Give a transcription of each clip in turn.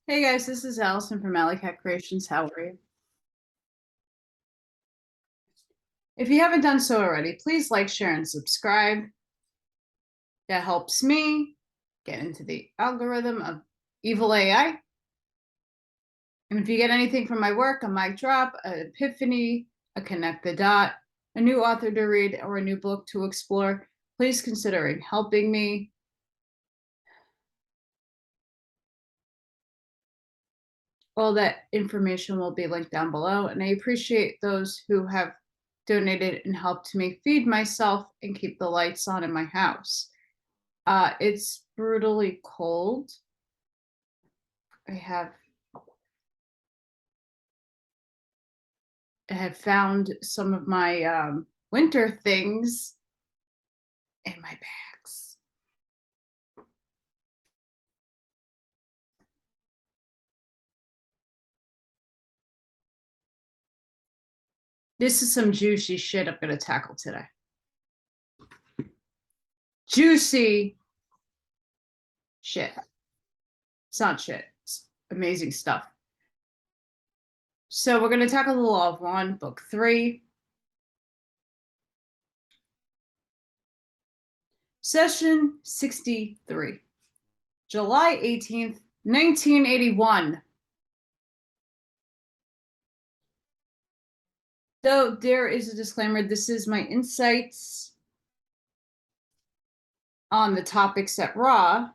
Hey guys, this is Allison from Allykatkreations. How are you? If you haven't done so already, please like, share, and subscribe. That helps me get into the algorithm of evil AI. And if you get anything from my work, a mic drop, an epiphany, a connect the dot, a new author to read, or a new book to explore, please consider helping me. All that information will be linked down below, and I appreciate those who have donated and helped me feed myself and keep the lights on in my house. It's brutally cold. I have found some of my winter things in my bags. This is some juicy shit I'm gonna tackle today. Juicy shit. It's not shit. It's amazing stuff. So we're gonna tackle the Law of One, book 3. Session 63. July 18th, 1981. Though there is a disclaimer, this is my insights on the topics at Raw.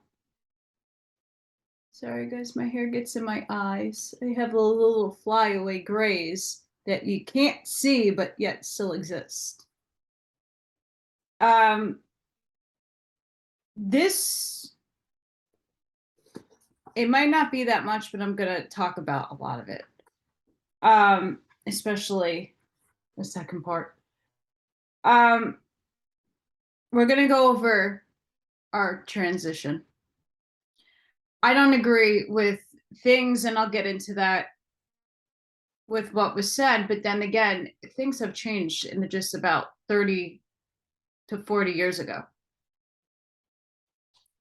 Sorry guys, my hair gets in my eyes. I have little flyaway grays that you can't see but yet still exist. This, it might not be that much, but I'm gonna talk about a lot of it. Especially the second part. We're gonna go over our transition. I don't agree with things, and I'll get into that with what was said, but then again, things have changed in just about 30 to 40 years ago.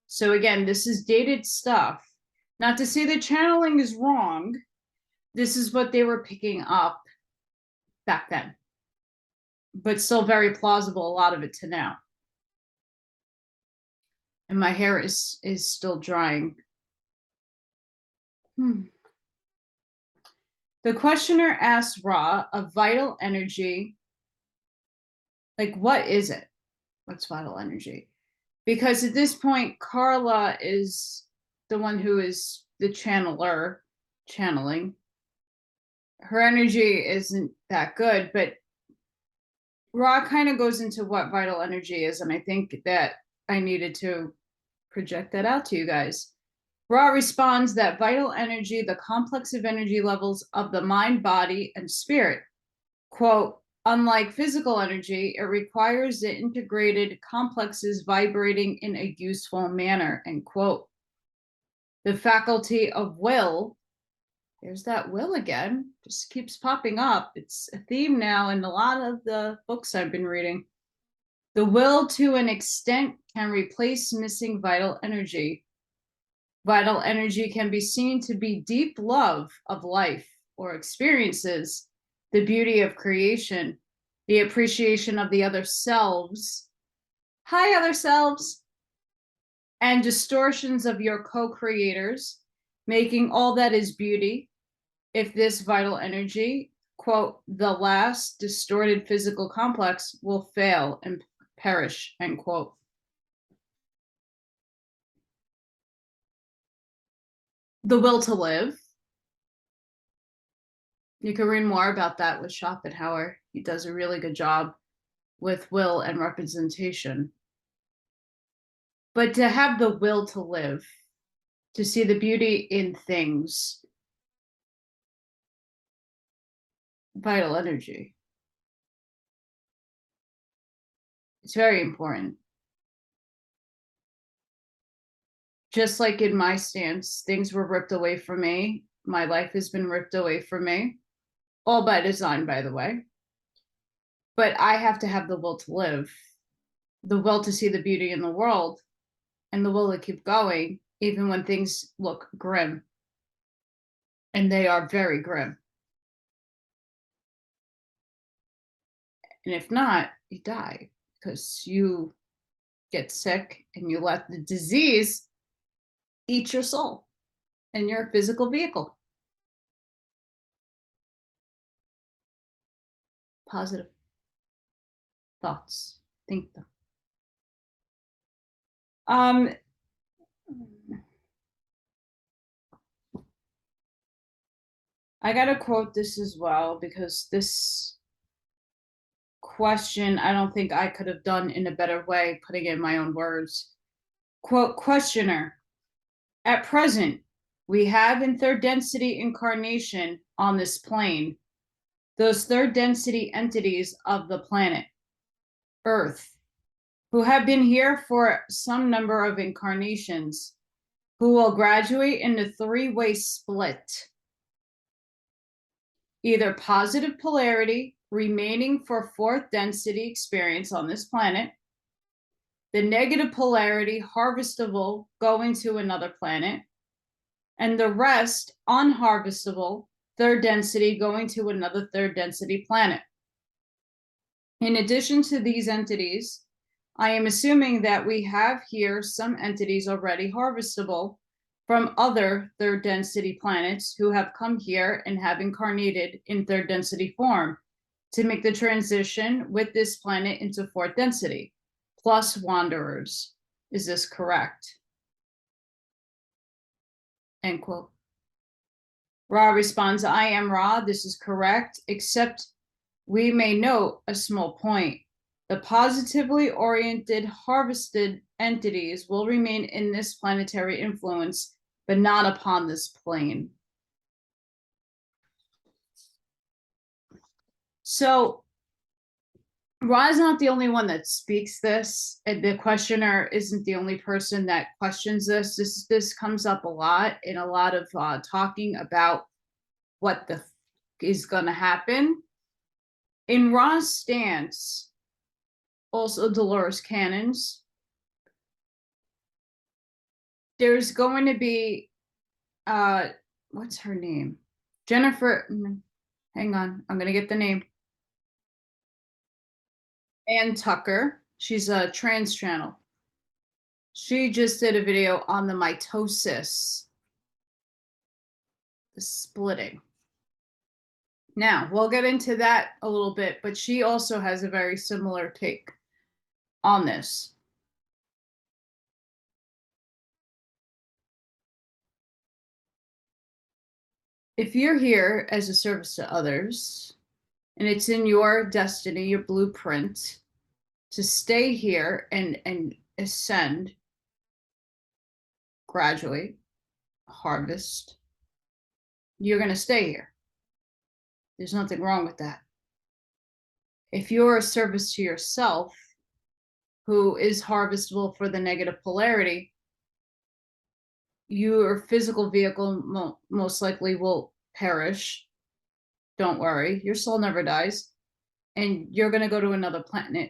So again, this is dated stuff. Not to say the channeling is wrong. This is what they were picking up back then, but still very plausible, a lot of it to now. And my hair is still drying. The questioner asks Ra of vital energy. Like, what is it? What's vital energy? Because at this point, Carla is the one who is the channeler, channeling. Her energy isn't that good, but Ra kind of goes into what vital energy is, and I think that I needed to project that out to you guys. Ra responds that vital energy, the complex of energy levels of the mind, body, and spirit. Quote, unlike physical energy, it requires the integrated complexes vibrating in a useful manner, end quote. The faculty of will, there's that will again, just keeps popping up. It's a theme now in a lot of the books I've been reading. The will, to an extent, can replace missing vital energy. Vital energy can be seen to be deep love of life or experiences, the beauty of creation, the appreciation of the other selves. Hi, other selves. And distortions of your co-creators, making all that is beauty. If this vital energy, quote, the last distorted physical complex will fail and perish, end quote. The will to live. You can read more about that with Schopenhauer. He does a really good job with will and representation. But to have the will to live, to see the beauty in things, vital energy. It's very important. Just like in my stance, things were ripped away from me. My life has been ripped away from me, all by design, by the way. But I have to have the will to live, the will to see the beauty in the world, and the will to keep going, even when things look grim. And they are very grim. And if not, you die because you get sick and you let the disease eat your soul and your physical vehicle. Positive thoughts. Think them. I gotta quote this as well because this question, I don't think I could have done in a better way, putting it in my own words. Quote, questioner, at present, we have in third density incarnation on this plane, those third density entities of the planet, Earth, who have been here for some number of incarnations, who will graduate in a three-way split. Either positive polarity remaining for fourth density experience on this planet, the negative polarity harvestable going to another planet, and the rest unharvestable third density going to another third density planet. In addition to these entities, I am assuming that we have here some entities already harvestable from other third density planets who have come here and have incarnated in third density form to make the transition with this planet into fourth density, plus wanderers. Is this correct? End quote. Ra responds, I am Ra, this is correct, except we may note a small point. The positively oriented harvested entities will remain in this planetary influence, but not upon this plane. So Ra is not the only one that speaks this, and the questioner isn't the only person that questions this. This comes up a lot in a lot of talking about what the is going to happen. In Ra's stance, also Dolores Cannon's, there's going to be what's her name? Jennifer, hang on, I'm gonna get the name. Ann Tucker, she's a trans channel. She just did a video on the mitosis, the splitting. Now, we'll get into that a little bit, but she also has a very similar take on this. If you're here as a service to others, and it's in your destiny, your blueprint, to stay here and ascend, graduate, harvest, you're going to stay here. There's nothing wrong with that. If you're a service to yourself who is harvestable for the negative polarity, your physical vehicle most likely will perish. Don't worry, your soul never dies. And you're going to go to another planet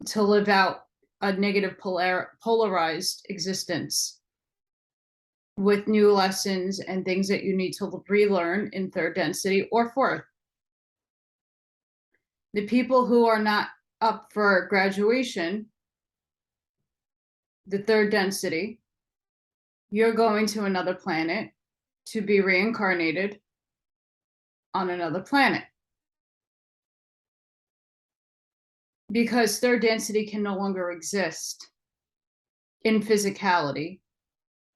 to live out a negative polarized existence with new lessons and things that you need to relearn in third density or fourth. The people who are not up for graduation, the third density, you're going to another planet to be reincarnated on another planet. Because third density can no longer exist in physicality,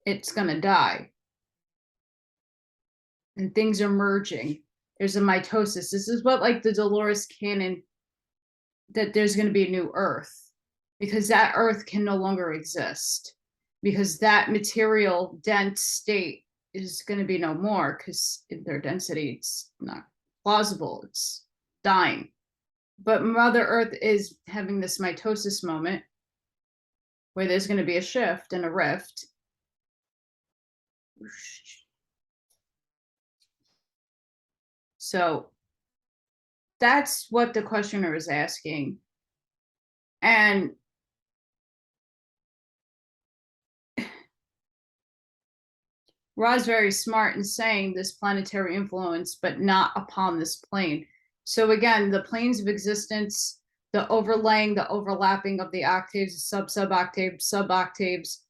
it's going to die. And things are merging. There's a mitosis. This is what, like the Dolores Cannon, that there's going to be a new Earth, because that Earth can no longer exist, because that material dense state is going to be no more, because in their density, it's not plausible. It's dying. But Mother Earth is having this mitosis moment where there's going to be a shift and a rift. So that's what the questioner is asking. And Ra's very smart in saying this planetary influence, but not upon this plane. So again, the planes of existence, the overlaying, the overlapping of the octaves, sub-octaves, sub-octaves,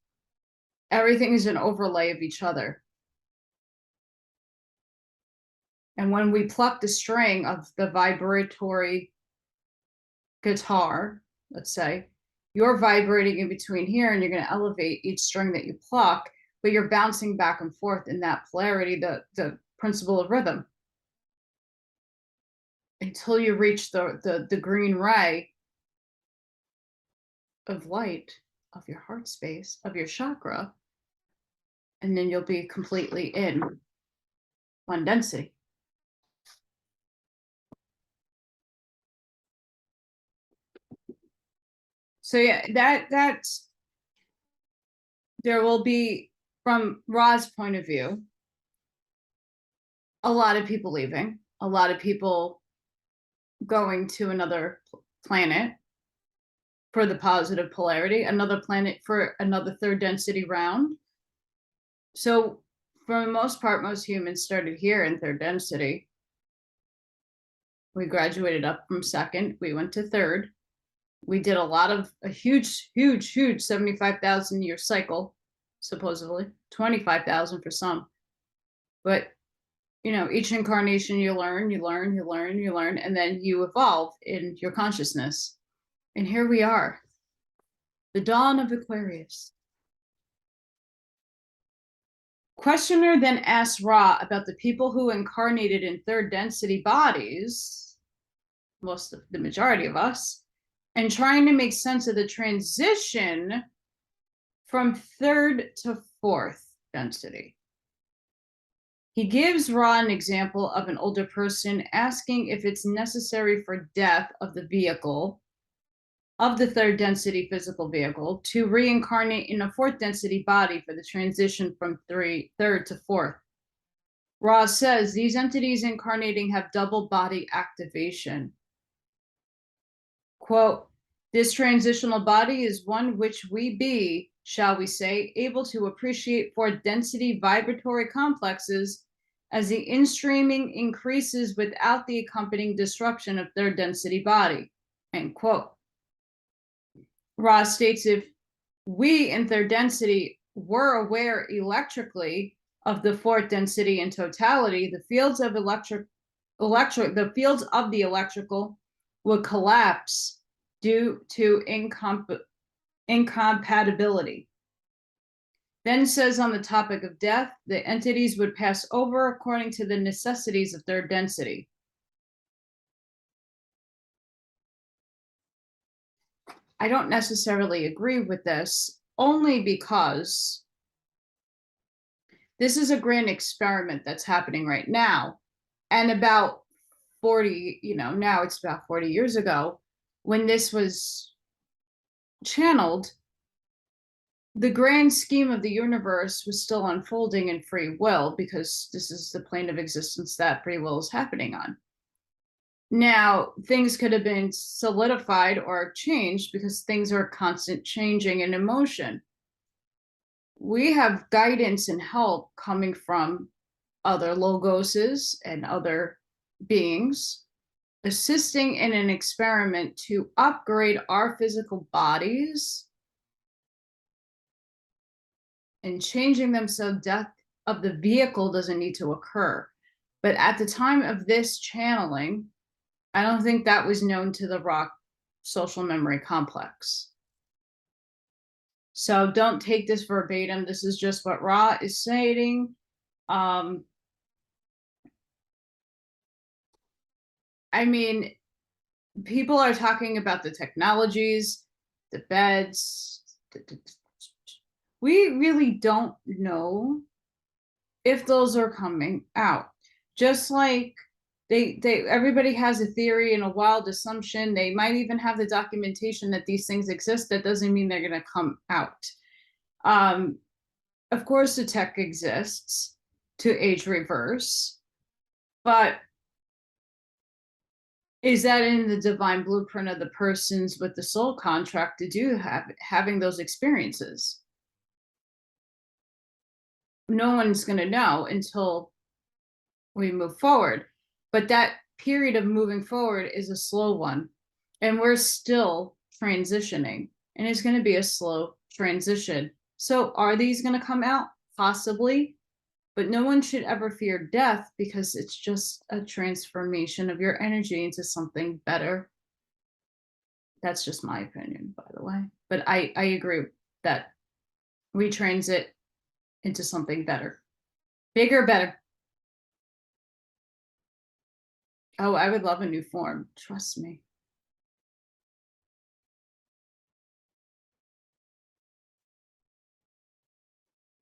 everything is an overlay of each other. And when we pluck the string of the vibratory guitar, let's say, you're vibrating in between here and you're going to elevate each string that you pluck, but you're bouncing back and forth in that polarity, the principle of rhythm, until you reach the green ray of light of your heart space, of your chakra, and then you'll be completely in one density. So yeah, that's, there will be, from Ra's point of view, a lot of people leaving, a lot of people going to another planet for the positive polarity, another planet for another third density round. So for the most part, most humans started here in third density. We graduated up from second, we went to third. We did a huge 75,000 year cycle, supposedly 25,000 for some. But you know, each incarnation you learn, and then you evolve in your consciousness. And here we are, the dawn of Aquarius. Questioner then asks Ra about the people who incarnated in third density bodies, the majority of us, and trying to make sense of the transition from third to fourth density. He gives Ra an example of an older person asking if it's necessary for death of the vehicle, of the third density physical vehicle, to reincarnate in a fourth density body for the transition from third to fourth. Ra says these entities incarnating have double body activation. Quote, this transitional body is one which we be, shall we say, able to appreciate for density vibratory complexes as the in-streaming increases without the accompanying disruption of third density body, end quote. Ra states if we in third density were aware electrically of the fourth density in totality, the fields of the fields of the electrical would collapse due to incompatibility. Then says on the topic of death, the entities would pass over according to the necessities of third density. I don't necessarily agree with this, only because this is a grand experiment that's happening right now. And about 40, now it's about 40 years ago, when this was channeled, the grand scheme of the universe was still unfolding in free will, because this is the plane of existence that free will is happening on. Now, things could have been solidified or changed because things are constant changing and in motion. We have guidance and help coming from other logoses and other beings assisting in an experiment to upgrade our physical bodies and changing them so death of the vehicle doesn't need to occur. But at the time of this channeling, I don't think that was known to the Rock social memory complex. So don't take this verbatim. This is just what Ra is saying. I mean, people are talking about the technologies, the beds. We really don't know if those are coming out. Just like everybody has a theory and a wild assumption. They might even have the documentation that these things exist. That doesn't mean they're going to come out. Of course, the tech exists to age reverse, but is that in the divine blueprint of the persons with the soul contract to do having those experiences? no one's going to know until we move forward. But that period of moving forward is a slow one. And we're still transitioning. And it's going to be a slow transition. So are these going to come out? Possibly. But no one should ever fear death, because it's just a transformation of your energy into something better. That's just my opinion, by the way. But I agree that we transit into something better. Bigger, better. Oh, I would love a new form. Trust me.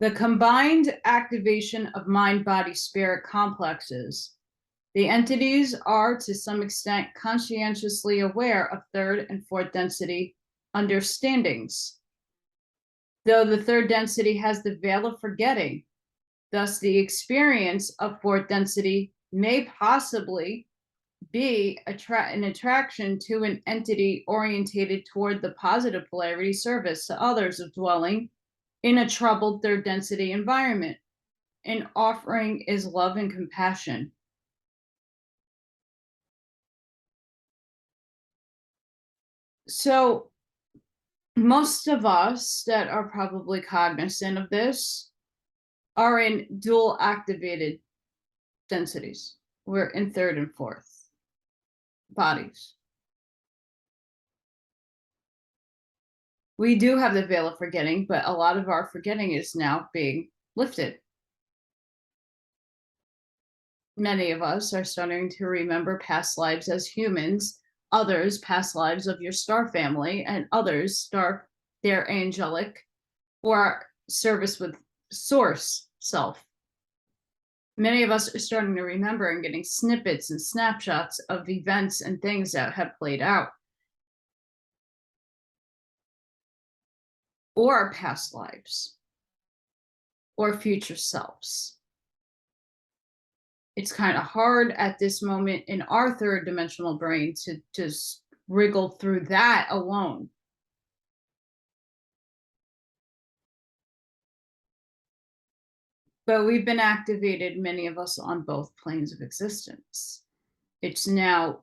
The combined activation of mind, body, spirit complexes. The entities are to some extent conscientiously aware of third and fourth density understandings, though the third density has the veil of forgetting. Thus, the experience of fourth density may possibly be an attraction to an entity orientated toward the positive polarity service to others of dwelling in a troubled third density environment. An offering is love and compassion. So most of us that are probably cognizant of this are in dual activated densities. We're in third and fourth bodies. We do have the veil of forgetting, but a lot of our forgetting is now being lifted. Many of us are starting to remember past lives as humans, others past lives of your star family, and others star their angelic or service with source self. Many of us are starting to remember and getting snippets and snapshots of events and things that have played out, or past lives, or future selves. It's kind of hard at this moment in our third dimensional brain to just wriggle through that alone. But we've been activated, many of us, on both planes of existence. It's now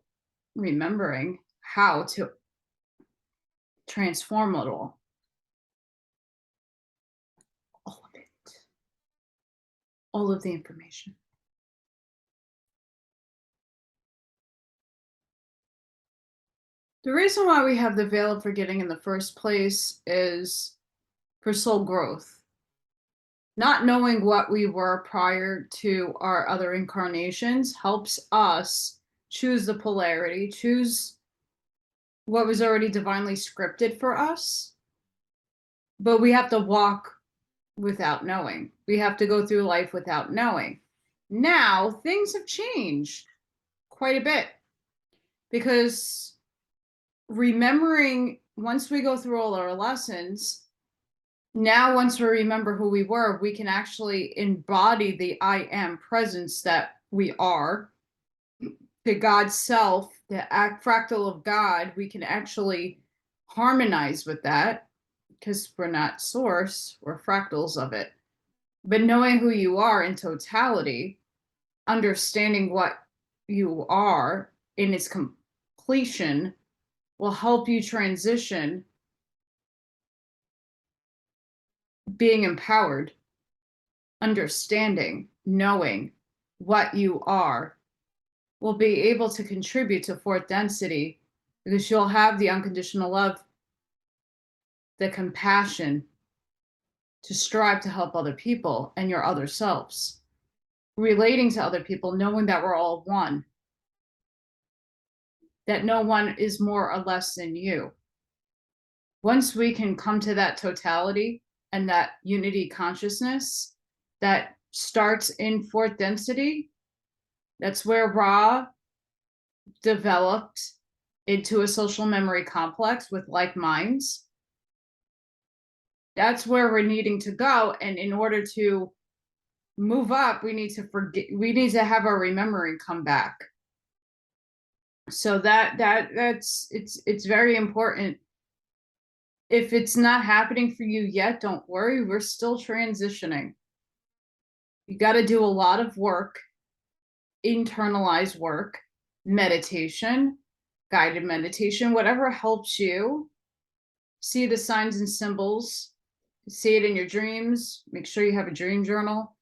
remembering how to transform it all. All of it. All of the information. The reason why we have the veil of forgetting in the first place is for soul growth. Not knowing what we were prior to our other incarnations helps us choose the polarity, choose what was already divinely scripted for us. But we have to walk without knowing. We have to go through life without knowing. Now, things have changed quite a bit, because remembering, once we go through all our lessons, now once we remember who we were, we can actually embody the I am presence that we are, the God self, the fractal of God. We can actually harmonize with that, because we're not source, we're fractals of it. But knowing who you are in totality, understanding what you are in its completion, will help you transition, being empowered, understanding, knowing what you are, will be able to contribute to fourth density, because you'll have the unconditional love, the compassion to strive to help other people and your other selves, relating to other people, knowing that we're all one, that no one is more or less than you. Once we can come to that totality and that unity consciousness that starts in fourth density, that's where Ra developed into a social memory complex with like minds. That's where we're needing to go. And in order to move up, we need to have our remembering come back. So it's very important. If it's not happening for you yet, don't worry, we're still transitioning. You got to do a lot of work, internalized work, meditation, guided meditation, whatever helps you see the signs and symbols, see it in your dreams. Make sure you have a dream journal.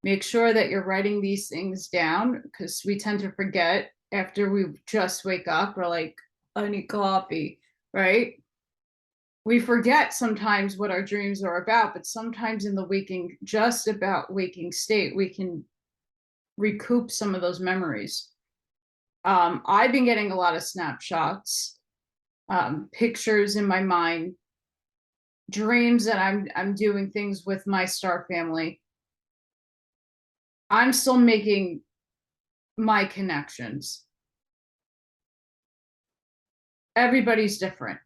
Make sure that you're writing these things down, because we tend to forget after we just wake up. We're like, I need coffee, right? We forget sometimes what our dreams are about, but sometimes in the just about waking state, we can recoup some of those memories. I've been getting a lot of snapshots, pictures in my mind, dreams that I'm doing things with my star family. I'm still making my connections. Everybody's different.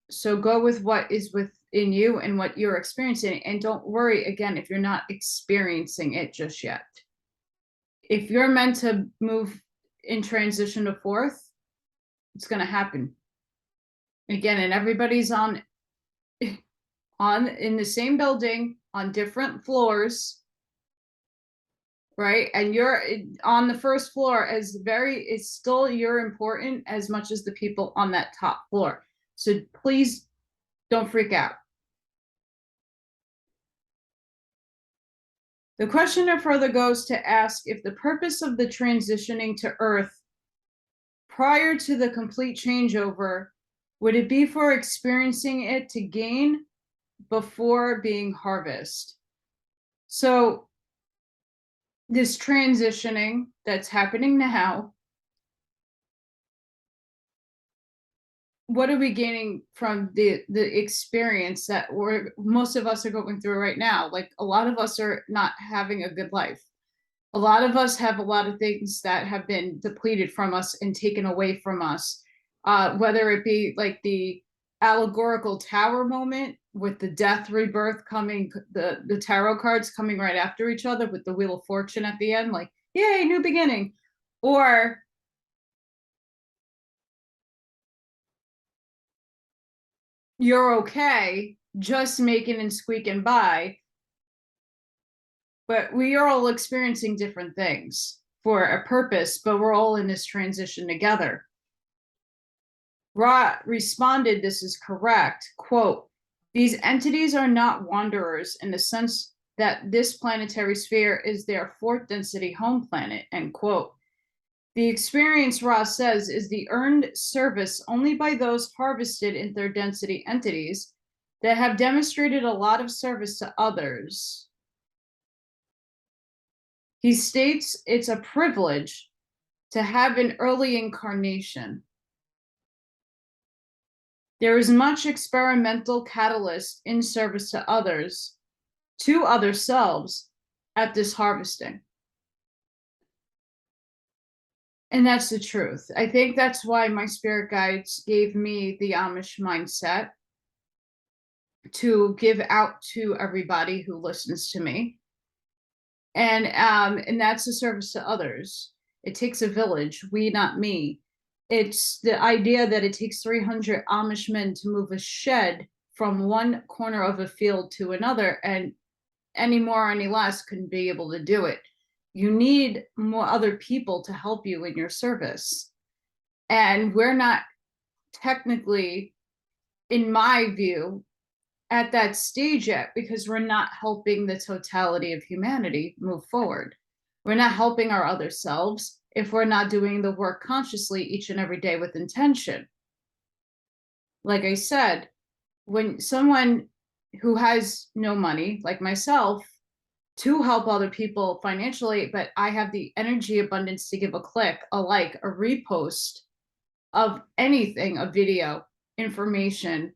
So go with what is within you and what you're experiencing. And don't worry, again, if you're not experiencing it just yet. If you're meant to move in transition to fourth, it's going to happen. Again, and everybody's in the same building on different floors, right? And you're on the first floor it's still you're important as much as the people on that top floor. So please don't freak out. The questioner further goes to ask if the purpose of the transitioning to Earth prior to the complete changeover, would it be for experiencing it to gain before being harvest? So this transitioning that's happening now, what are we gaining from the experience that most of us are going through right now? Like, a lot of us are not having a good life. A lot of us have a lot of things that have been depleted from us and taken away from us, whether it be like the allegorical tower moment with the death rebirth coming, the tarot cards coming right after each other with the Wheel of Fortune at the end, like, yay, new beginning. Or you're okay just making and squeaking by, but we are all experiencing different things for a purpose, but we're all in this transition together. Ra responded, this is correct, quote, these entities are not wanderers in the sense that this planetary sphere is their fourth density home planet, end quote. The experience, Ra says, is the earned service only by those harvested in third density entities that have demonstrated a lot of service to others. He states it's a privilege to have an early incarnation. There is much experimental catalyst in service to others, to other selves, at this harvesting. And that's the truth. I think that's why my spirit guides gave me the Amish mindset to give out to everybody who listens to me. And that's a service to others. It takes a village, we, not me. It's the idea that it takes 300 Amish men to move a shed from one corner of a field to another, and any more or any less couldn't be able to do it. You need more other people to help you in your service. And we're not technically, in my view, at that stage yet, because we're not helping the totality of humanity move forward. We're not helping our other selves if we're not doing the work consciously each and every day with intention. Like I said, when someone who has no money, like myself, to help other people financially, but I have the energy abundance to give a click, a like, a repost of anything, a video, information,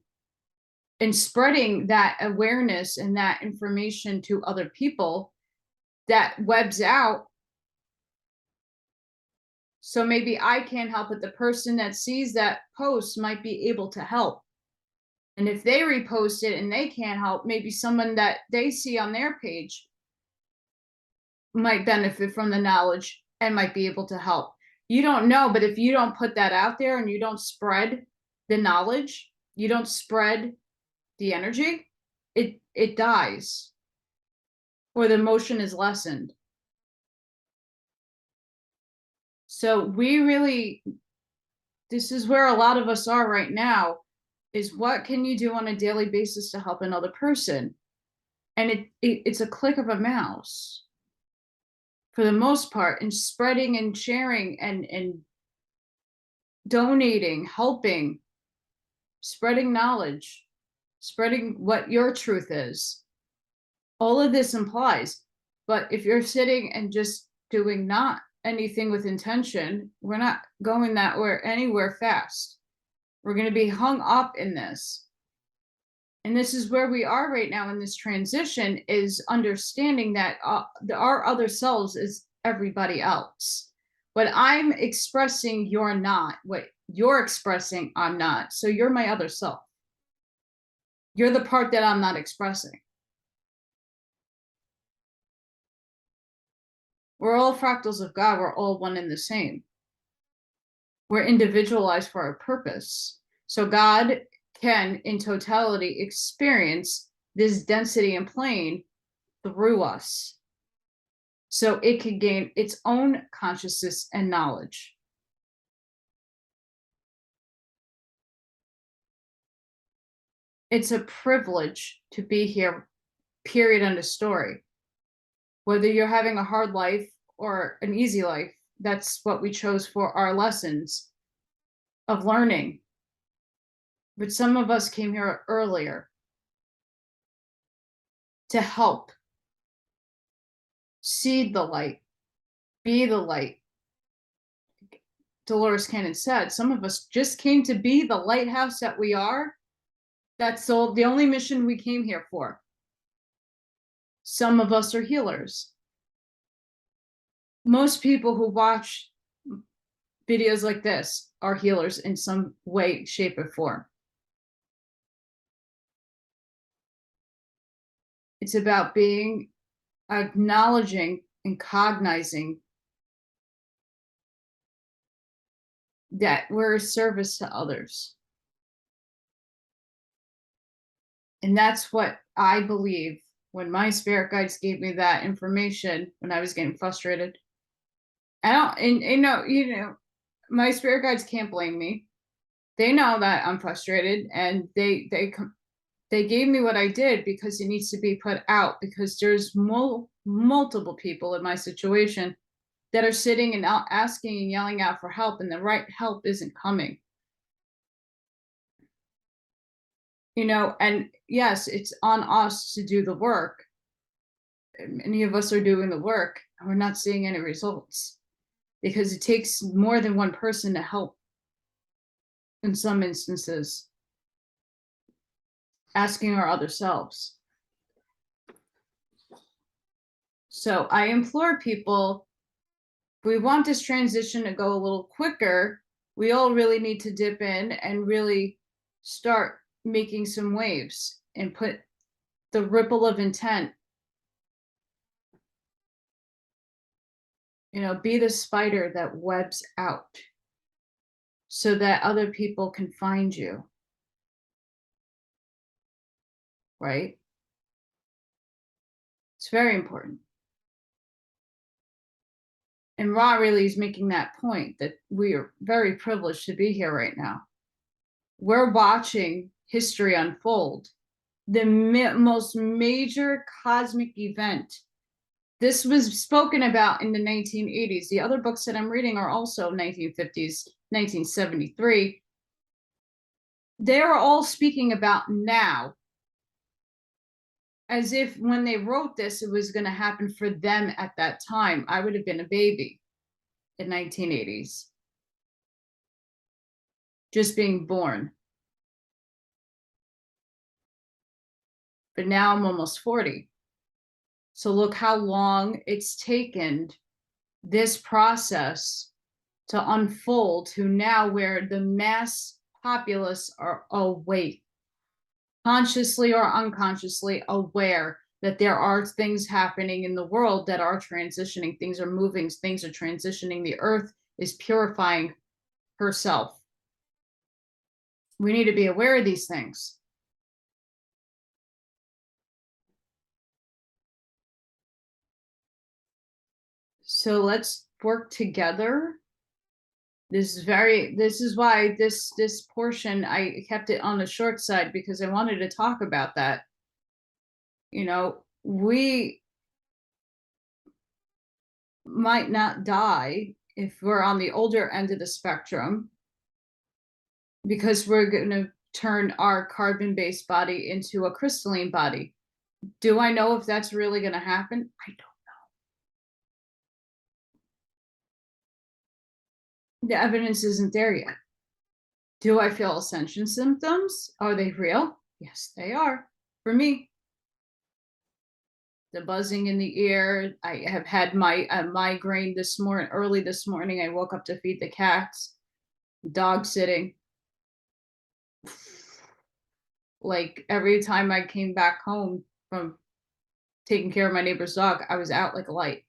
and spreading that awareness and that information to other people, that webs out. So maybe I can't help, but the person that sees that post might be able to help. And if they repost it and they can't help, maybe someone that they see on their page might benefit from the knowledge and might be able to help. You don't know, but if you don't put that out there and you don't spread the knowledge, you don't spread the energy, it dies, or the motion is lessened. So we really, this is where a lot of us are right now, is what can you do on a daily basis to help another person? And it's a click of a mouse for the most part, and spreading and sharing and donating, helping, spreading knowledge, spreading what your truth is. All of this implies, but if you're sitting and just doing not anything with intention, we're not going that way anywhere fast. We're going to be hung up in this. And this is where we are right now in this transition, is understanding that our other selves is everybody else. What I'm expressing, you're not. What you're expressing, I'm not. So you're my other self. You're the part that I'm not expressing. We're all fractals of God. We're all one and the same. We're individualized for our purpose. So God can, in totality, experience this density and plane through us, so it can gain its own consciousness and knowledge. It's a privilege to be here, period, end of story. Whether you're having a hard life or an easy life, that's what we chose for our lessons of learning. But some of us came here earlier to help seed the light, be the light. Dolores Cannon said, some of us just came to be the lighthouse that we are. That's the only mission we came here for. Some of us are healers. Most people who watch videos like this are healers in some way, shape, or form. It's about acknowledging and cognizing that we're a service to others. And that's what I believe when my spirit guides gave me that information when I was getting frustrated. And you know, my spirit guides can't blame me. They know that I'm frustrated, and they gave me what I did because it needs to be put out, because there's multiple people in my situation that are sitting and asking and yelling out for help, and the right help isn't coming. You know, and yes, it's on us to do the work. Many of us are doing the work, and we're not seeing any results because it takes more than one person to help in some instances, asking our other selves. So I implore people, if we want this transition to go a little quicker, we all really need to dip in and really start making some waves and put the ripple of intent, you know, be the spider that webs out so that other people can find you, right? It's very important. And Ra really is making that point, that we are very privileged to be here right now. We're watching history unfold, the most major cosmic event. This was spoken about in the 1980s. The other books that I'm reading are also 1950s, 1973. They're all speaking about now, as if when they wrote this, it was going to happen for them at that time. I would have been a baby in 1980s, just being born. But now I'm almost 40. So look how long it's taken this process to unfold to now, where the mass populace are awake, consciously or unconsciously aware that there are things happening in the world that are transitioning. Things are moving, things are transitioning. The earth is purifying herself. We need to be aware of these things. So let's work together This is why this portion, I kept it on the short side because I wanted to talk about that. You know, we might not die if we're on the older end of the spectrum because we're going to turn our carbon-based body into a crystalline body. Do I know if that's really going to happen? I don't. The evidence isn't there yet. Do I feel ascension symptoms? Are they real? Yes, they are. For me, the buzzing in the ear. I have had my migraine early this morning. I woke up to feed the cats, dog sitting. Like every time I came back home from taking care of my neighbor's dog, I was out like a light.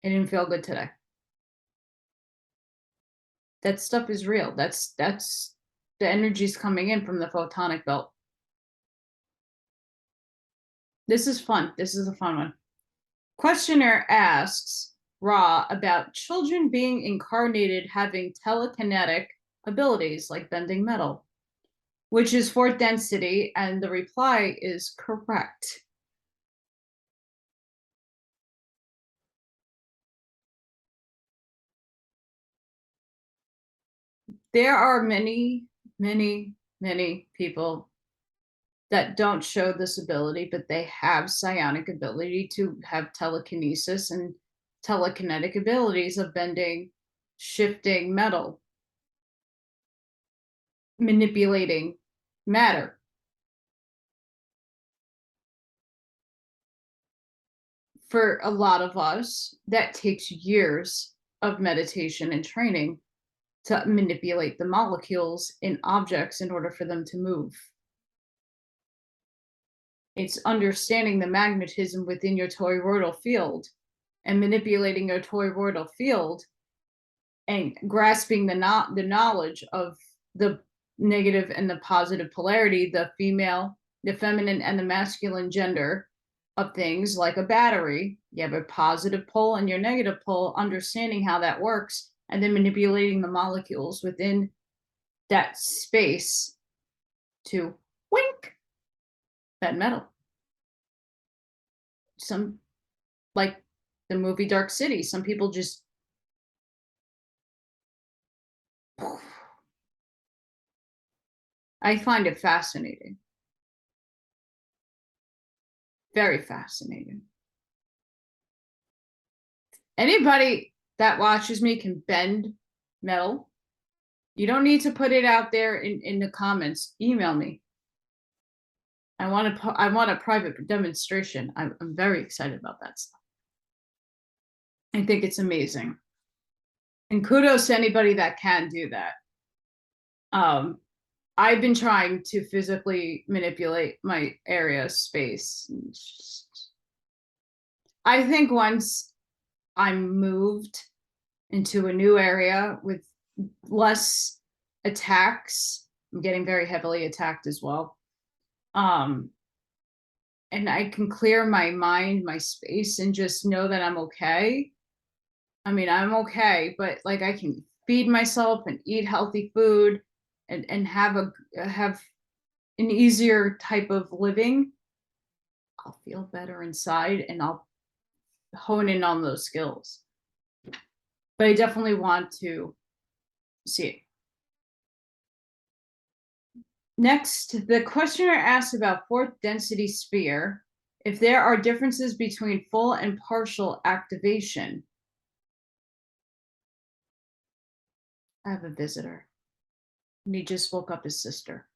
It didn't feel good today. That stuff is real. That's the energy's coming in from the photonic belt. This is fun. This is a fun one. Questioner asks Ra about children being incarnated having telekinetic abilities like bending metal, which is fourth density, and the reply is correct. There are many, many, many people that don't show this ability, but they have psionic ability to have telekinesis and telekinetic abilities of bending, shifting metal, manipulating matter. For a lot of us, that takes years of meditation and training to manipulate the molecules in objects in order for them to move. It's understanding the magnetism within your toroidal field and manipulating your toroidal field and grasping the knowledge of the negative and the positive polarity, the female, the feminine, and the masculine gender of things like a battery. You have a positive pole and your negative pole, understanding how that works, and then manipulating the molecules within that space to wink that metal. Some, like the movie Dark City, some people just I find it fascinating. Very fascinating. Anybody that watches me can bend metal. You don't need to put it out there in the comments. Email me. I want a private demonstration. I'm very excited about that stuff. I think it's amazing. And kudos to anybody that can do that. I've been trying to physically manipulate my area space. I think once I'm moved into a new area with less attacks, I'm getting very heavily attacked as well. And I can clear my mind, my space, and just know that I'm okay. I mean, I'm okay, but like I can feed myself and eat healthy food and have an easier type of living. I'll feel better inside and I'll hone in on those skills. But I definitely want to see it. Next, the questioner asks about fourth density sphere, if there are differences between full and partial activation. I have a visitor. And he just woke up his sister.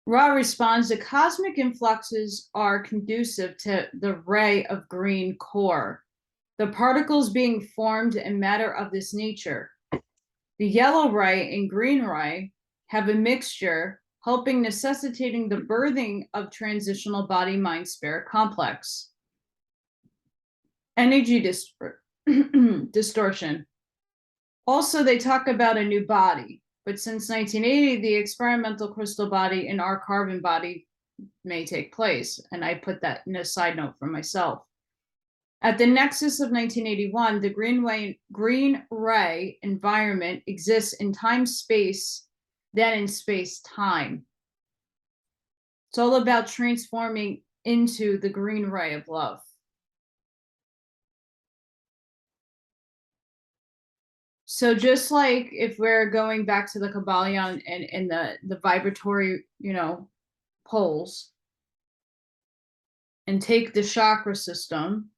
Ra responds, the cosmic influxes are conducive to the ray of green core, the particles being formed in matter of this nature. The yellow ray and green ray have a mixture, helping necessitating the birthing of transitional body-mind-spirit complex. Energy distortion. Also, they talk about a new body, but since 1980, the experimental crystal body in our carbon body may take place. And I put that in a side note for myself. At the nexus of 1981, the green ray environment exists in time-space, then in space-time. It's all about transforming into the green ray of love. So just like if we're going back to the Kabbalion and the vibratory, poles, and take the chakra system,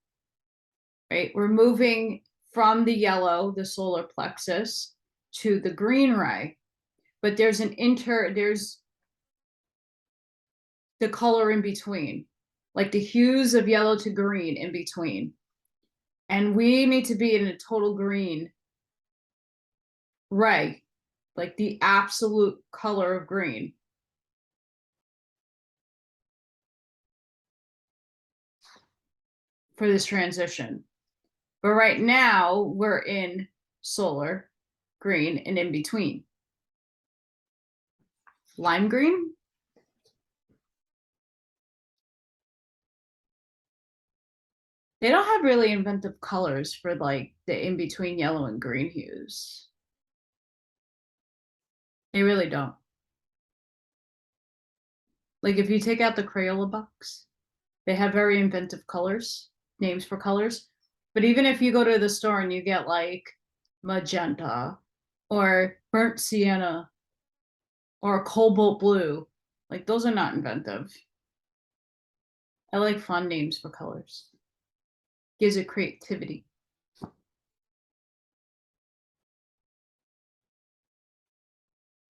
right? We're moving from the yellow, the solar plexus, to the green ray, but there's the color in between, like the hues of yellow to green in between. And we need to be in a total green ray, like the absolute color of green. For this transition. But right now we're in solar green and in between. Lime green? They don't have really inventive colors for like the in-between yellow and green hues. They really don't. Like if you take out the Crayola box, they have very inventive colors, names for colors. But even if you go to the store and you get like magenta or burnt sienna or cobalt blue, like those are not inventive. I like fun names for colors. Gives it creativity.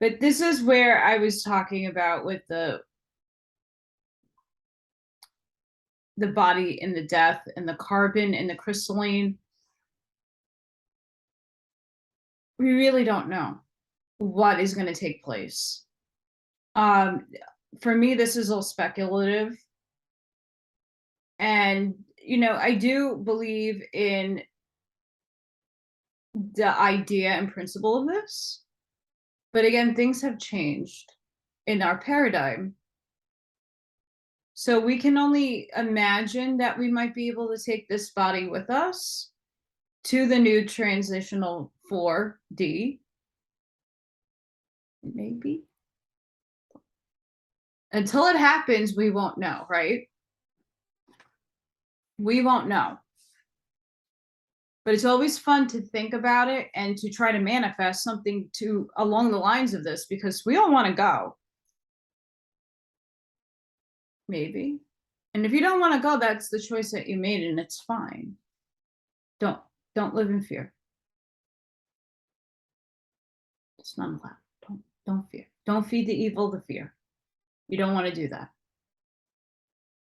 But this is where I was talking about with the body and the death and the carbon and the crystalline. We really don't know what is going to take place. For me, this is all speculative. And, I do believe in the idea and principle of this. But again, things have changed in our paradigm. So we can only imagine that we might be able to take this body with us to the new transitional 4D. Maybe. Until it happens, we won't know, right? We won't know. But it's always fun to think about it and to try to manifest something along the lines of this, because we all want to go. Maybe. And if you don't want to go, that's the choice that you made, and it's fine. Don't live in fear. It's not allowed. Don't fear. Don't feed the evil the fear. You don't want to do that.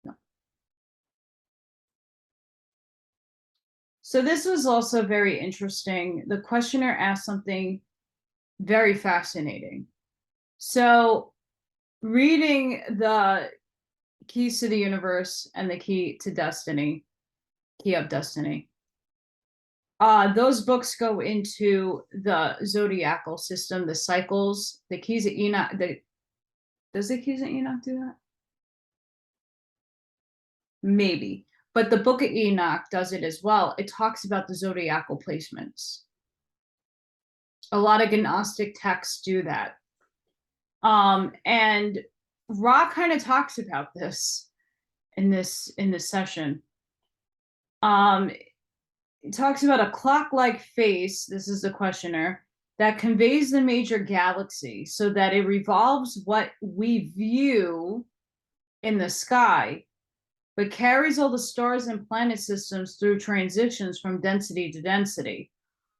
No. So this was also very interesting. The questioner asked something very fascinating. So reading the Keys to the Universe and the Key to Destiny, Key of Destiny, those books go into the zodiacal system, the cycles, the Keys of Enoch. Does the Keys of Enoch do that? Maybe. But the Book of Enoch does it as well. It talks about the zodiacal placements. A lot of Gnostic texts do that. And Ra kind of talks about this in this session. It talks about a clock-like face, this is the questioner, that conveys the major galaxy so that it revolves what we view in the sky, but carries all the stars and planet systems through transitions from density to density.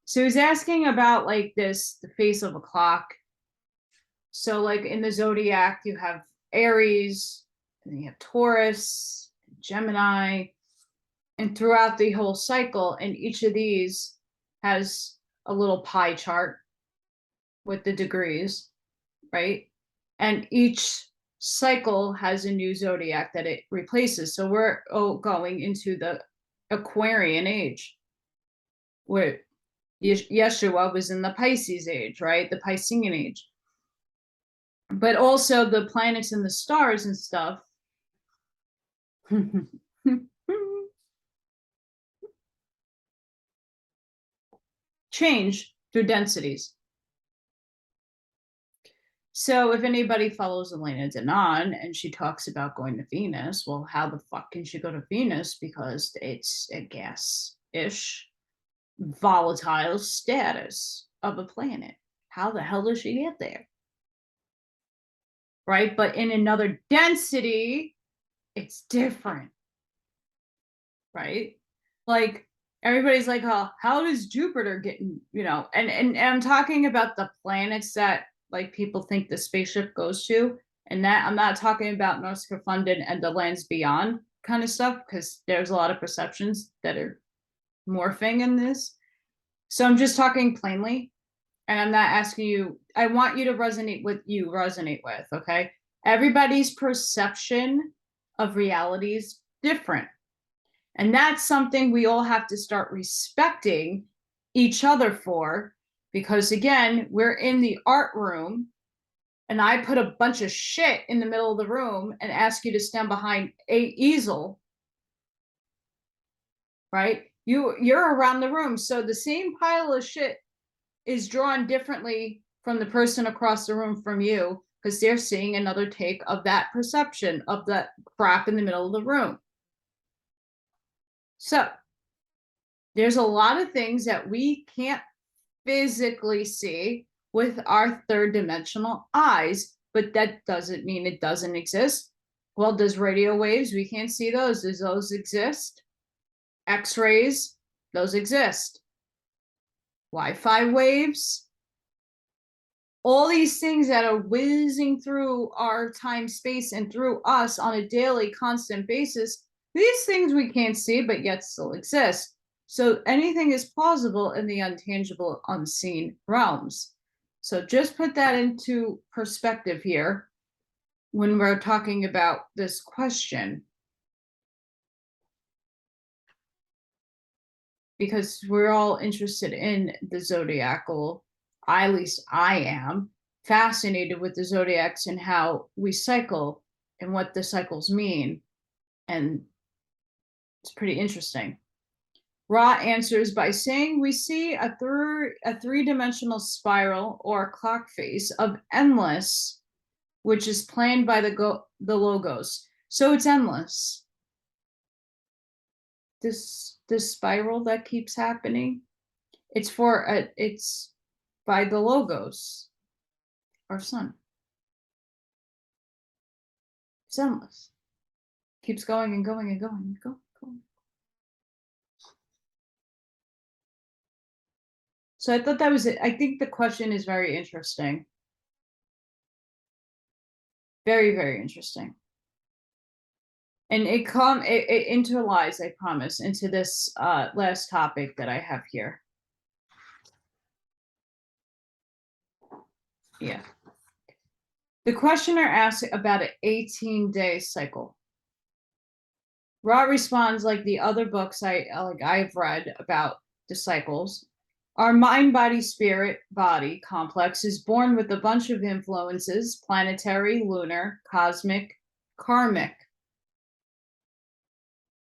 So he's asking about like this, the face of a clock. So like in the zodiac, you have Aries, and you have Taurus, Gemini, and throughout the whole cycle, and each of these has a little pie chart with the degrees, right? And each cycle has a new zodiac that it replaces. So we're going into the Aquarian age, where Yeshua was in the Pisces age, right? The Piscean age. But also the planets and the stars and stuff change through densities. So if anybody follows Elena Denon and she talks about going to Venus, well, how the fuck can she go to Venus? Because it's a gas-ish volatile status of a planet. How the hell does she get there? Right? But in another density, it's different. Right? Like everybody's like, oh, how does Jupiter get, and I'm talking about the planets that like people think the spaceship goes to, and that I'm not talking about North Funded and the lands beyond kind of stuff, because there's a lot of perceptions that are morphing in this. So I'm just talking plainly, and I'm not asking you, I want you to resonate with, okay? Everybody's perception of reality is different. And that's something we all have to start respecting each other for, because again, we're in the art room and I put a bunch of shit in the middle of the room and ask you to stand behind a easel, right? You're around the room. So the same pile of shit is drawn differently from the person across the room from you, because they're seeing another take of that perception of that crap in the middle of the room. So there's a lot of things that we can't physically see with our third dimensional eyes, but that doesn't mean it doesn't exist. Well, does radio waves, we can't see those. Does those exist? X-rays, those exist. Wi-Fi waves, all these things that are whizzing through our time space and through us on a daily constant basis, these things we can't see but yet still exist. So anything is plausible in the intangible, unseen realms. So just put that into perspective here when we're talking about this question, because we're all interested in the zodiacal, at least I am fascinated with the zodiacs and how we cycle and what the cycles mean. And it's pretty interesting. Ra answers by saying we see a three-dimensional spiral or clock face of endless, which is planned by the logos. So it's endless. This spiral that keeps happening, it's by the logos, our sun. It's endless. Keeps going and going and going and going. So I thought that was it. I think the question is very interesting. Very, very interesting. And it interlies, I promise, into this last topic that I have here. Yeah. The questioner asks about an 18-day cycle. Ra responds like the other books I've read about the cycles. Our mind, body, spirit, body complex is born with a bunch of influences: planetary, lunar, cosmic, karmic.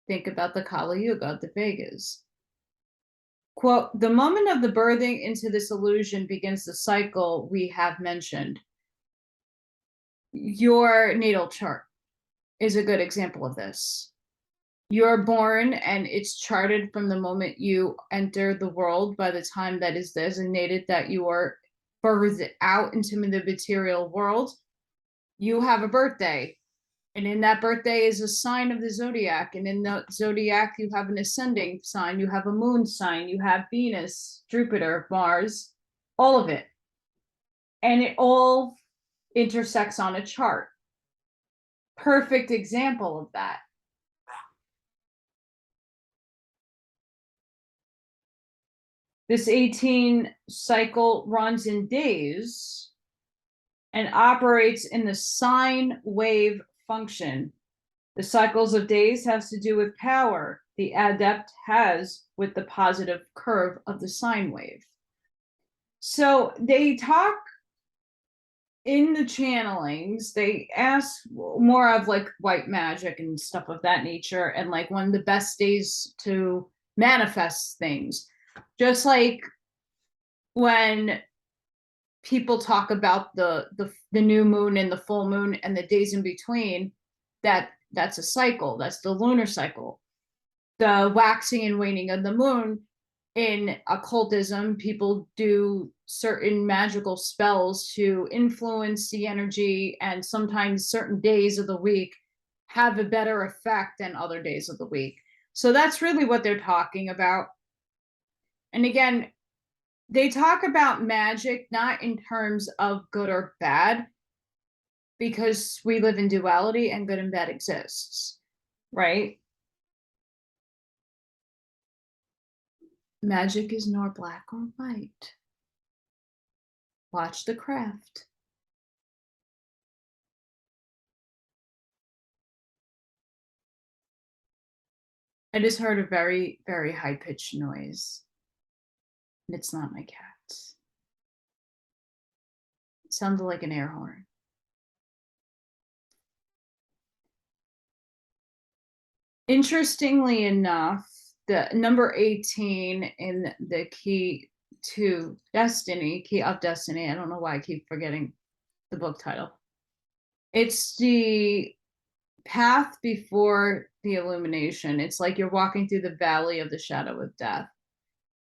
Think about the Kali Yuga, the Vegas. Quote, the moment of the birthing into this illusion begins the cycle we have mentioned. Your natal chart is a good example of this. You're born and it's charted from the moment you enter the world. By the time that is designated that you are birthed out into the material world, you have a birthday. And in that birthday is a sign of the zodiac. And in the zodiac, you have an ascending sign, you have a moon sign, you have Venus, Jupiter, Mars, all of it. And it all intersects on a chart. Perfect example of that. This 18 cycle runs in days and operates in the sine wave function. The cycles of days has to do with power the adept has with the positive curve of the sine wave. So they talk in the channelings, they ask more of like white magic and stuff of that nature, and like one of the best days to manifest things. Just like when people talk about the new moon and the full moon and the days in between, that's a cycle. That's the lunar cycle. The waxing and waning of the moon, in occultism, people do certain magical spells to influence the energy, and sometimes certain days of the week have a better effect than other days of the week. So that's really what they're talking about. And again, they talk about magic not in terms of good or bad, because we live in duality and good and bad exists, right? Magic is nor black or white. Watch the craft. I just heard a very, very high pitched noise. And it's not my cats. It sounded like an air horn. Interestingly enough, the number 18 in the key to destiny, key of destiny, I don't know why I keep forgetting the book title. It's the path before the illumination. It's like you're walking through the valley of the shadow of death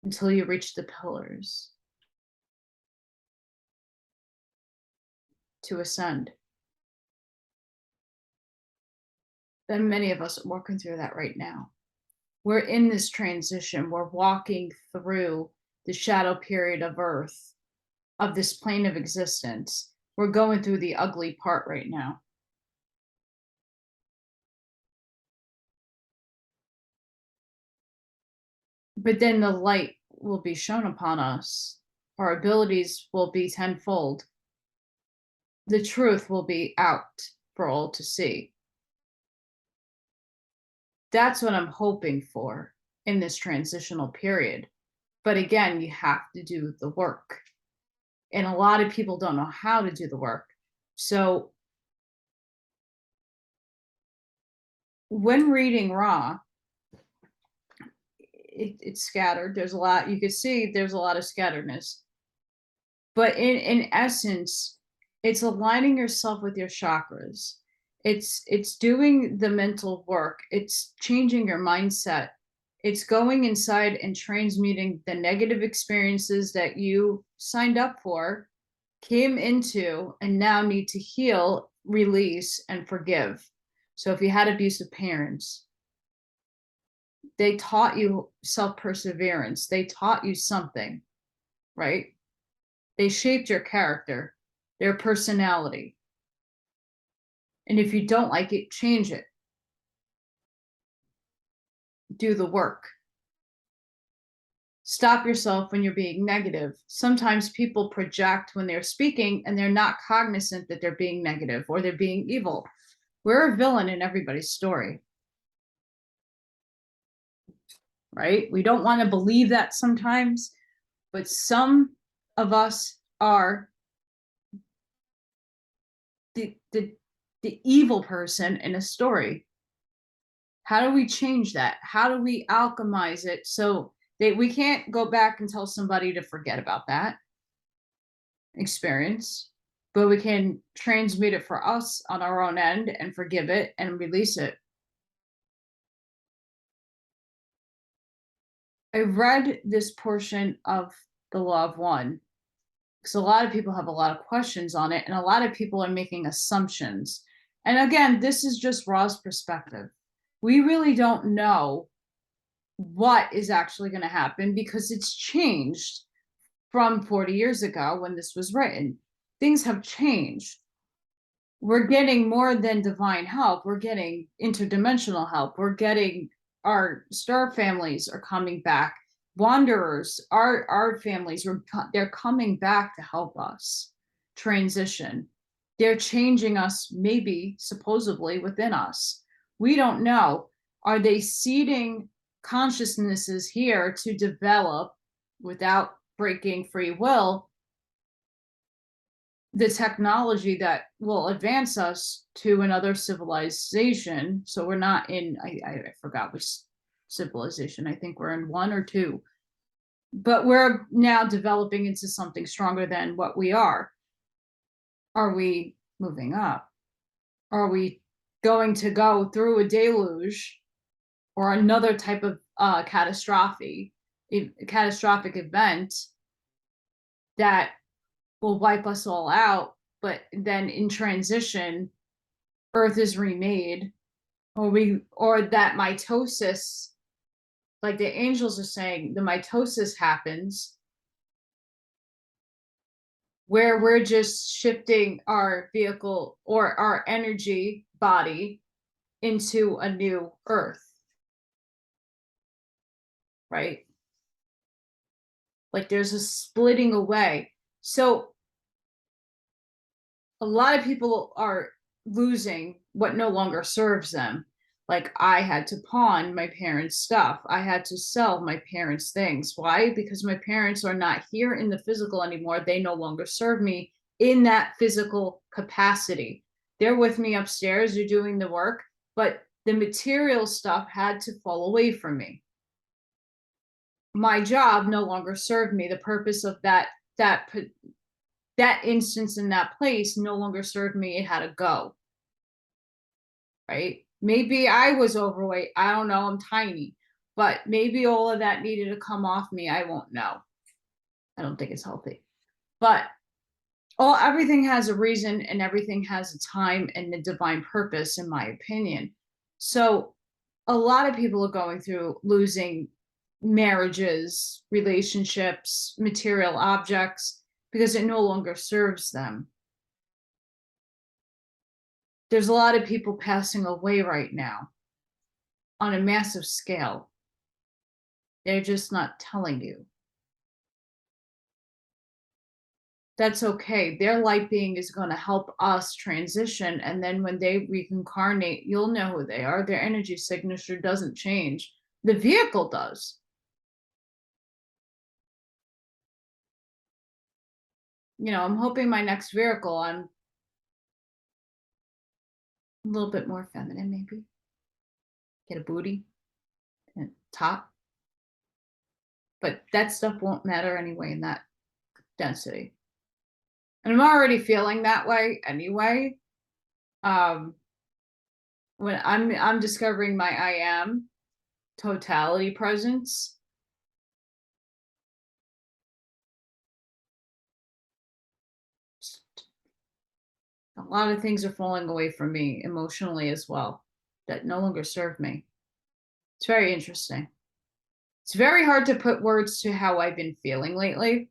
until you reach the pillars to ascend. And many of us are working through that right now. We're in this transition. We're walking through the shadow period of Earth, of this plane of existence. We're going through the ugly part right now. But then the light will be shown upon us. Our abilities will be tenfold. The truth will be out for all to see. That's what I'm hoping for in this transitional period. But again, you have to do the work. And a lot of people don't know how to do the work. So when reading Ra, it's scattered. There's a lot, you can see there's a lot of scatteredness. But in essence, it's aligning yourself with your chakras. It's doing the mental work. It's changing your mindset. It's going inside and transmuting the negative experiences that you signed up for, came into, and now need to heal, release, and forgive. So if you had abusive parents, they taught you self-perseverance. They taught you something, right? They shaped your character, their personality. And if you don't like it, change it. Do the work. Stop yourself when you're being negative. Sometimes people project when they're speaking and they're not cognizant that they're being negative or they're being evil. We're a villain in everybody's story, right? We don't want to believe that sometimes, but some of us are the evil person in a story. How do we change that? How do we alchemize it so that we can't go back and tell somebody to forget about that experience, but we can transmute it for us on our own end and forgive it and release it? I read this portion of the Law of One because a lot of people have a lot of questions on it, and a lot of people are making assumptions. And again, this is just Ra's perspective. We really don't know what is actually going to happen because it's changed from 40 years ago when this was written. Things have changed. We're getting more than divine help. We're getting interdimensional help. We're getting, our star families are coming back. Wanderers, our families, they're coming back to help us transition. They're changing us, maybe supposedly within us. We don't know. Are they seeding consciousnesses here to develop, without breaking free will, the technology that will advance us to another civilization? So we're not in, I forgot which civilization. I think we're in 1 or 2. but we're now developing into something stronger than what we are. Are we moving up? Are we going to go through a deluge or another type of catastrophic event that will wipe us all out, but then in transition, Earth is remade, or that mitosis, like the angels are saying, the mitosis happens where we're just shifting our vehicle or our energy body into a new Earth, right? Like there's a splitting away. So a lot of people are losing what no longer serves them. Like I had to pawn my parents' stuff. I had to sell my parents' things. Why? Because my parents are not here in the physical anymore. They no longer serve me in that physical capacity. They're with me upstairs, they're doing the work, but the material stuff had to fall away from me. My job no longer served me. The purpose of that instance in that place no longer served me. It had to go. Right? Maybe I was overweight. I don't know. I'm tiny, but maybe all of that needed to come off me. I won't know. I don't think it's healthy, but everything has a reason and everything has a time and a divine purpose, in my opinion. So a lot of people are going through losing marriages, relationships, material objects, because it no longer serves them. There's a lot of people passing away right now on a massive scale. They're just not telling you. That's okay. Their light being is going to help us transition. And then when they reincarnate, you'll know who they are. Their energy signature doesn't change. The vehicle does. You know, I'm hoping my next vehicle, I'm a little bit more feminine, maybe. Get a booty and top. But that stuff won't matter anyway in that density. And I'm already feeling that way anyway. When I'm discovering my I am totality presence. A lot of things are falling away from me emotionally as well that no longer serve me. It's very interesting. It's very hard to put words to how I've been feeling lately,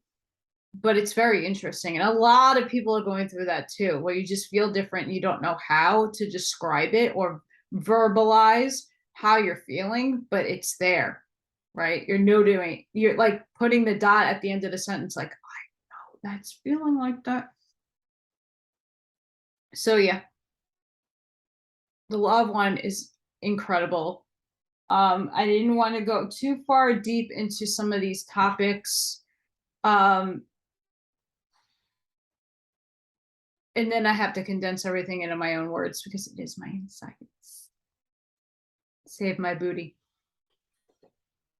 but it's very interesting. And a lot of people are going through that too, where you just feel different and you don't know how to describe it or verbalize how you're feeling, but it's there, right? You're noting, you're like putting the dot at the end of the sentence, like, I know that's feeling like that. So yeah, the love one is incredible. I didn't want to go too far deep into some of these topics. And then I have to condense everything into my own words because it is my insights. Save my booty.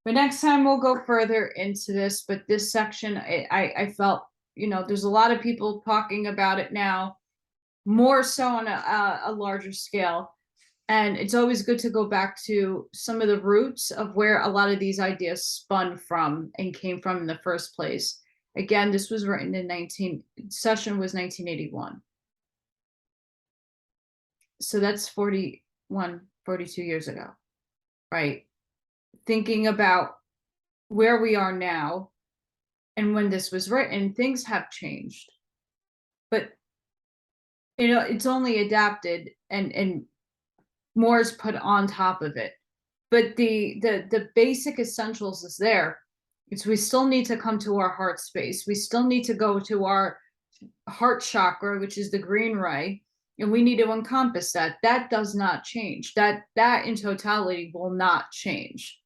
But next time we'll go further into this. But this section, I felt, you know, there's a lot of people talking about it now, more so on a larger scale. And it's always good to go back to some of the roots of where a lot of these ideas spun from and came from in the first place. Again, this was written in session was 1981. So that's 42 years ago, right? Thinking about where we are now and when this was written, things have changed. But, you know, it's only adapted and more is put on top of it. But the basic essentials is there. It's we still need to come to our heart space. We still need to go to our heart chakra, which is the green ray, and we need to encompass that. That does not change. That in totality will not change.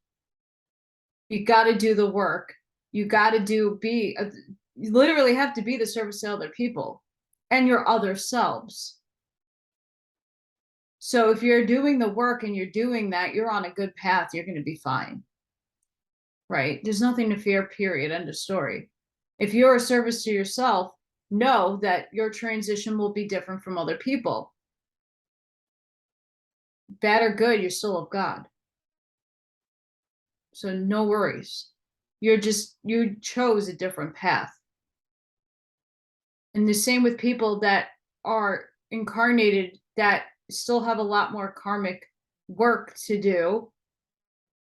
You got to do the work. You got to you literally have to be the service to other people and your other selves. So if you're doing the work and you're doing that, you're on a good path. You're going to be fine. right? There's nothing to fear, period, end of story. If you're a service to yourself, know that your transition will be different from other people. Bad or good, you're still of God. So no worries. You chose a different path. And the same with people that are incarnated that still have a lot more karmic work to do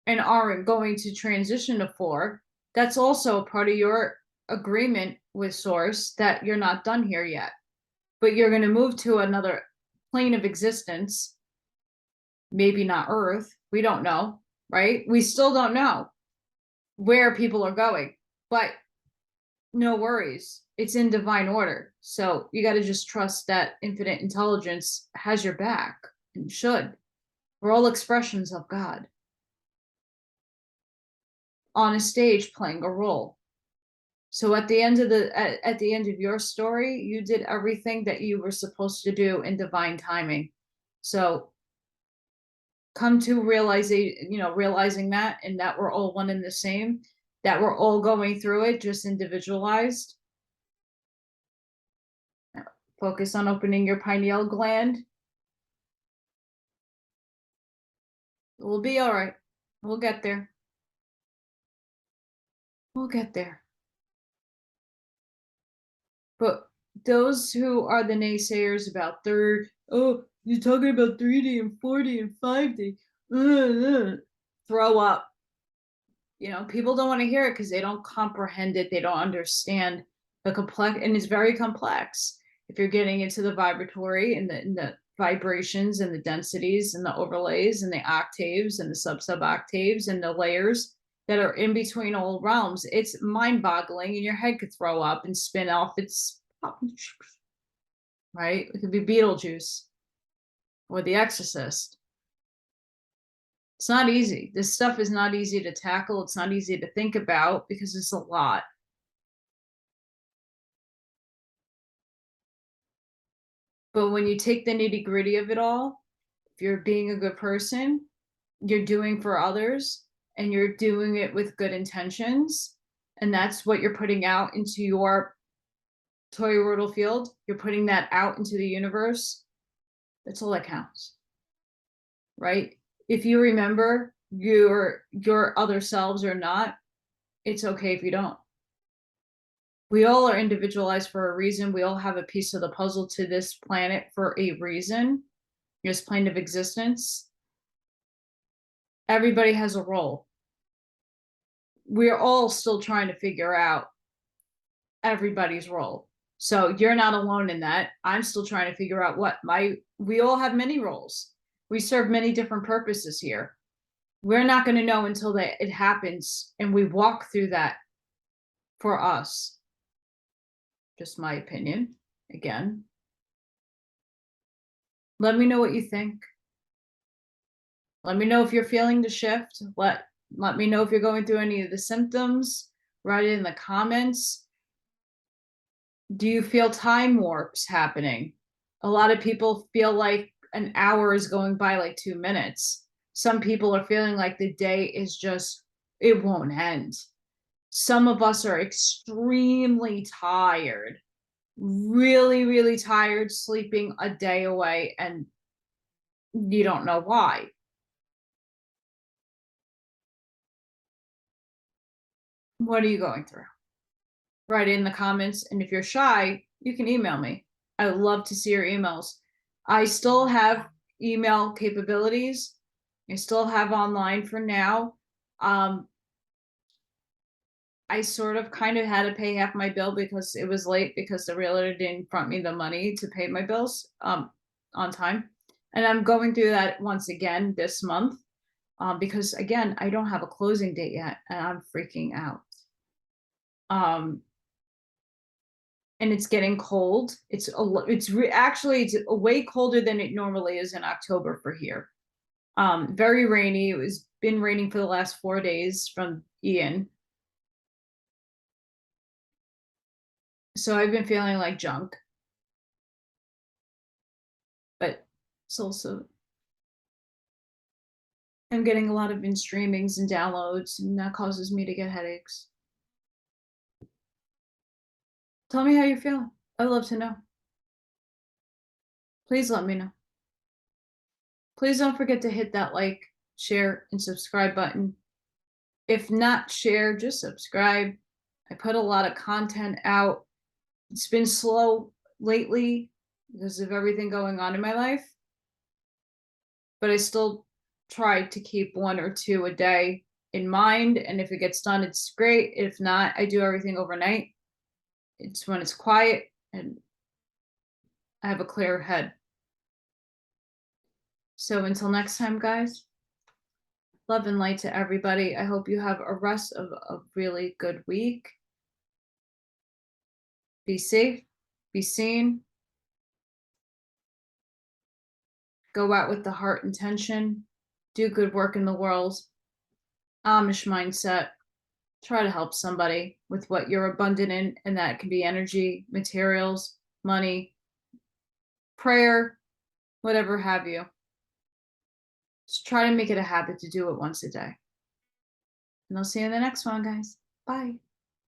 and aren't going to transition to 4. That's also a part of your agreement with source that you're not done here yet, but you're going to move to another plane of existence. Maybe not Earth. We don't know, right? We still don't know where people are going, but no worries. It's in divine order. So you got to just trust that infinite intelligence has your back and should. We're all expressions of God on a stage playing a role. So at the end of at the end of your story, you did everything that you were supposed to do in divine timing. So come to realizing that, and that we're all one and the same, that we're all going through it, just individualized. Focus on opening your pineal gland. We'll be all right. We'll get there. We'll get there. But those who are the naysayers about third, oh, you're talking about 3D and 4D and 5D, throw up. People don't want to hear it because they don't comprehend it. They don't understand the complex, and it's very complex. If you're getting into the vibratory and the vibrations and the densities and the overlays and the octaves and the sub octaves and the layers that are in between all realms, it's mind-boggling, and your head could throw up and spin off its right. It could be Beetlejuice or The Exorcist. It's not easy. This stuff is not easy to tackle. It's not easy to think about because it's a lot. But when you take the nitty-gritty of it all, if you're being a good person, you're doing for others, and you're doing it with good intentions, and that's what you're putting out into your toroidal field, you're putting that out into the universe, that's all that counts, right? If you remember your other selves or not, it's okay if you don't. We all are individualized for a reason. We all have a piece of the puzzle to this planet for a reason, this plane of existence. Everybody has a role. We're all still trying to figure out everybody's role. So you're not alone in that. I'm still trying to figure out we all have many roles. We serve many different purposes here. We're not going to know until it happens and we walk through that for us. Just my opinion. Again, let me know what you think. Let me know if you're feeling the shift. Let me know if you're going through any of the symptoms. Write it in the comments. Do you feel time warps happening? A lot of people feel like an hour is going by like 2 minutes. Some people are feeling like the day is it won't end. Some of us are extremely tired, really, really tired, sleeping a day away, and you don't know why. What are you going through? Write it in the comments. And if you're shy, you can email me. I would love to see your emails. I still have email capabilities. I still have online for now. I sort of kind of had to pay half my bill because it was late because the realtor didn't front me the money to pay my bills on time. And I'm going through that once again this month because again, I don't have a closing date yet and I'm freaking out. And it's getting cold. Actually it's way colder than it normally is in October for here. Very rainy. It was been raining for the last 4 days from Ian. So I've been feeling like junk. But it's also I'm getting a lot of in streamings and downloads, and that causes me to get headaches. Tell me how you feel. I'd love to know. Please let me know. Please don't forget to hit that like, share, and subscribe button. If not share, just subscribe. I put a lot of content out. It's been slow lately because of everything going on in my life, but I still try to keep 1 or 2 a day in mind. And if it gets done, it's great. If not, I do everything overnight. It's when it's quiet and I have a clear head. So until next time, guys, love and light to everybody. I hope you have a rest of a really good week. Be safe, be seen, go out with the heart intention, do good work in the world, Amish mindset, try to help somebody with what you're abundant in, and that can be energy, materials, money, prayer, whatever have you. Just try to make it a habit to do it once a day. And I'll see you in the next one, guys. Bye.